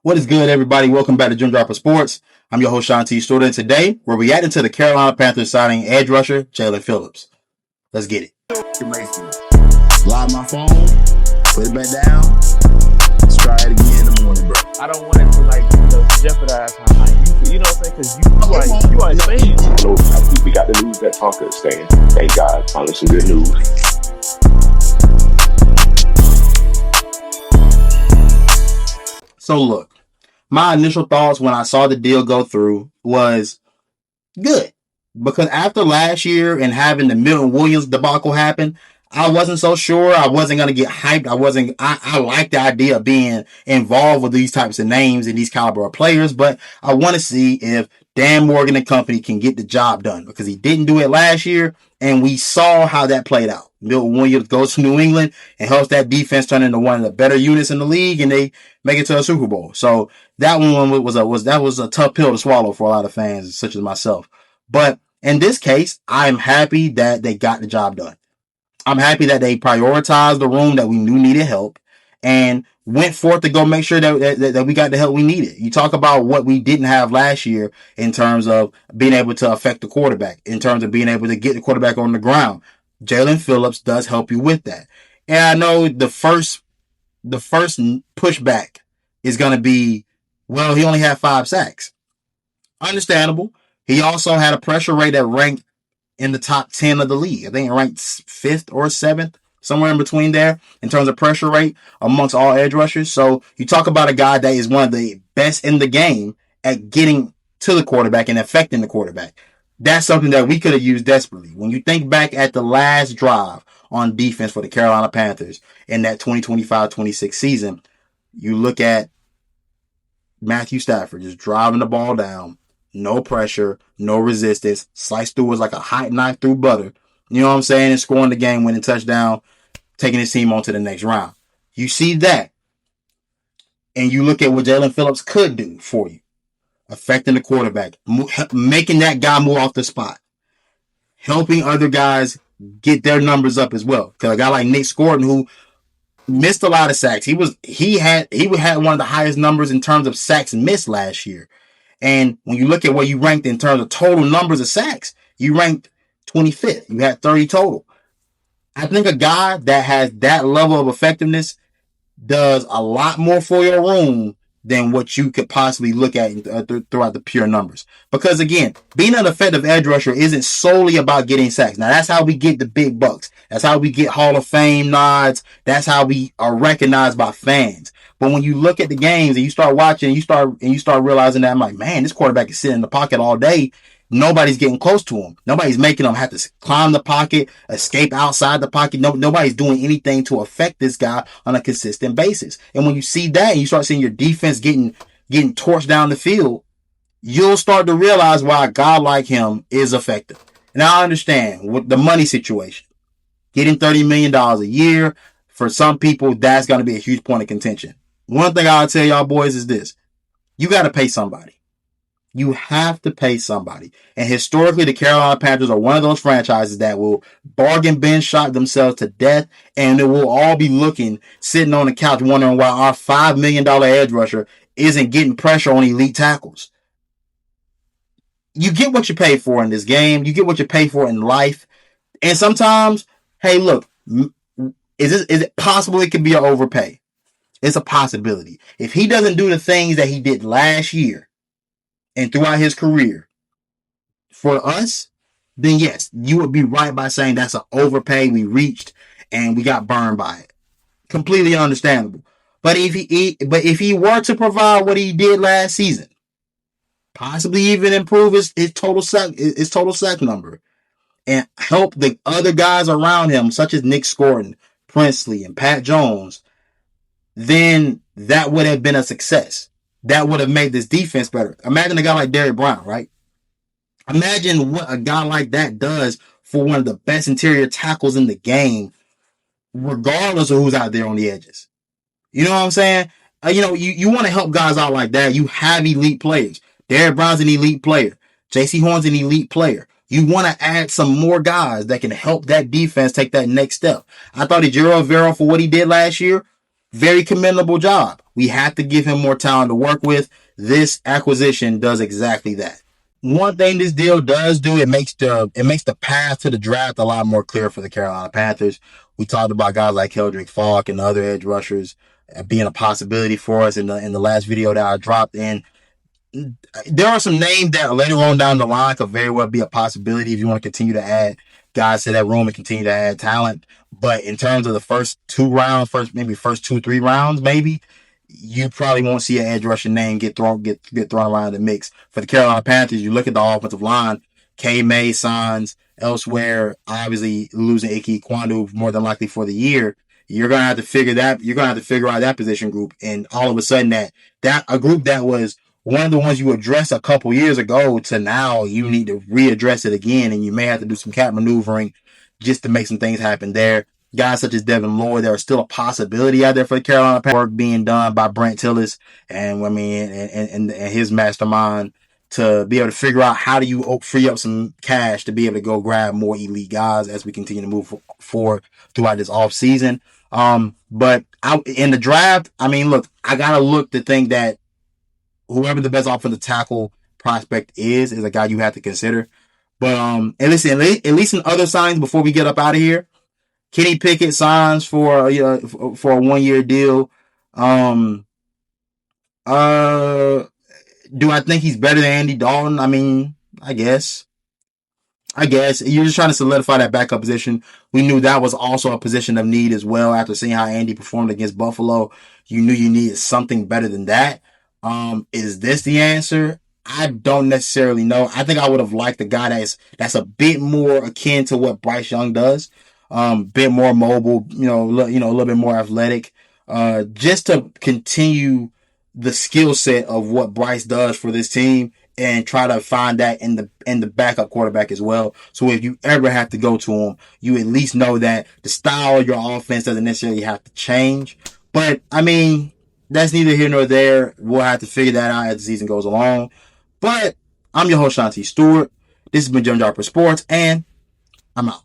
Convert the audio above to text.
What is good, everybody? Welcome back to Jim Dropper Sports. I'm your host, Sean T. Stewart, and today we're reacting to the Carolina Panthers signing edge rusher Jaelan Phillips. Let's get it. Lock my phone, put it back down. Let's try it again in the morning, bro. I don't want it to jeopardize how you know what I'm saying? Because you are insane. I think we got the news that Tonka is staying. Thank God, finally some good news. So look, my initial thoughts when I saw the deal go through was good. Because after last year and having the Milton Williams debacle happen, I wasn't so sure. I wasn't going to get hyped. I like the idea of being involved with these types of names and these caliber of players, but I want to see if Dan Morgan and company can get the job done because he didn't do it last year and we saw how that played out. Milton Williams goes to New England and helps that defense turn into one of the better units in the league and they make it to a Super Bowl. So that one was a tough pill to swallow for a lot of fans such as myself. But in this case, I'm happy that they got the job done. I'm happy that they prioritized the room that we knew needed help and went forth to go make sure that we got the help we needed. You talk about what we didn't have last year in terms of being able to affect the quarterback, in terms of being able to get the quarterback on the ground. Jaelan Phillips does help you with that. And I know the first pushback is going to be, well, he only had 5 sacks. Understandable. He also had a pressure rate that ranked in the top 10 of the league. I think it ranked 5th or 7th, somewhere in between there in terms of pressure rate amongst all edge rushers. So you talk about a guy that is one of the best in the game at getting to the quarterback and affecting the quarterback. That's something that we could have used desperately. When you think back at the last drive on defense for the Carolina Panthers in that 2025-26 season, you look at Matthew Stafford just driving the ball down, no pressure, no resistance, sliced through was like a hot knife through butter. You know what I'm saying? And scoring the game-winning touchdown, taking his team on to the next round. You see that, and you look at what Jaelan Phillips could do for you, affecting the quarterback, making that guy move off the spot, helping other guys get their numbers up as well. Because a guy like Nick Scordon, who missed a lot of sacks, he had one of the highest numbers in terms of sacks missed last year. And when you look at where you ranked in terms of total numbers of sacks, you ranked 25th. You had 30 total. I think a guy that has that level of effectiveness does a lot more for your room than what you could possibly look at throughout the pure numbers. Because again, being an effective edge rusher isn't solely about getting sacks. Now that's how we get the big bucks. That's how we get Hall of Fame nods. That's how we are recognized by fans. But when you look at the games and you start watching, you start realizing that I'm like, man, this quarterback is sitting in the pocket all day. Nobody's getting close to him. Nobody's making him have to climb the pocket, escape outside the pocket. Nobody's doing anything to affect this guy on a consistent basis. And when you see that and you start seeing your defense getting torched down the field, you'll start to realize why a guy like him is effective. And I understand with the money situation. Getting $30 million a year, for some people, that's going to be a huge point of contention. One thing I'll tell y'all boys is this. You got to pay somebody. You have to pay somebody. And historically, the Carolina Panthers are one of those franchises that will bargain bin shop themselves to death, and they will all be sitting on the couch wondering why our $5 million edge rusher isn't getting pressure on elite tackles. You get what you pay for in this game. You get what you pay for in life. And sometimes, hey, look, is it possible it could be an overpay? It's a possibility. If he doesn't do the things that he did last year, and throughout his career, for us, then yes, you would be right by saying that's an overpay we reached and we got burned by it. Completely understandable. But if he were to provide what he did last season, possibly even improve his total sack number, and help the other guys around him, such as Nick Scordon, Princely, and Pat Jones, then that would have been a success. That would have made this defense better. Imagine a guy like Derrick Brown, right? Imagine what a guy like that does for one of the best interior tackles in the game, regardless of who's out there on the edges. You know what I'm saying? You want to help guys out like that. You have elite players. Derrick Brown's an elite player. J.C. Horn's an elite player. You want to add some more guys that can help that defense take that next step. I thought Ejiro Evero, for what he did last year, Very commendable job. We have to give him more talent to work with. This acquisition does exactly that. One thing this deal does do, it makes the path to the draft a lot more clear for the Carolina Panthers. We talked about guys like Keldrick Falk and other edge rushers being a possibility for us in the last video that I dropped in. There are some names that later on down the line could very well be a possibility if you want to continue to add guys to that room and continue to add talent. But in terms of the first 2 rounds, first 2-3 rounds, maybe you probably won't see an edge rusher name get thrown around the mix. For the Carolina Panthers, you look at the offensive line, K. May signs elsewhere, obviously losing Ike Kwandu more than likely for the year. You're gonna have to figure out that position group, and all of a sudden that a group that was one of the ones you addressed a couple years ago to now you need to readdress it again, and you may have to do some cap maneuvering just to make some things happen there. Guys such as Devin Lloyd, there are still a possibility out there for the Carolina Panthers. Work being done by Brent Tillis and his mastermind to be able to figure out how do you free up some cash to be able to go grab more elite guys as we continue to move forward throughout this off season. But in the draft, I mean, look, I gotta look to think that whoever the best offensive tackle prospect is a guy you have to consider. But and listen, at least in other signs before we get up out of here, Kenny Pickett signs for a 1-year deal. Do I think he's better than Andy Dalton? I mean, I guess you're just trying to solidify that backup position. We knew that was also a position of need as well. After seeing how Andy performed against Buffalo, you knew you needed something better than that. Is this the answer? I don't necessarily know. I think I would have liked a guy that's a bit more akin to what Bryce Young does. Bit more mobile, a little bit more athletic, just to continue the skill set of what Bryce does for this team and try to find that in the backup quarterback as well. So if you ever have to go to him, you at least know that the style of your offense doesn't necessarily have to change. But I mean, that's neither here nor there. We'll have to figure that out as the season goes along. But I'm your host, Shanti Stewart. This has been Jump Dropper Sports, and I'm out.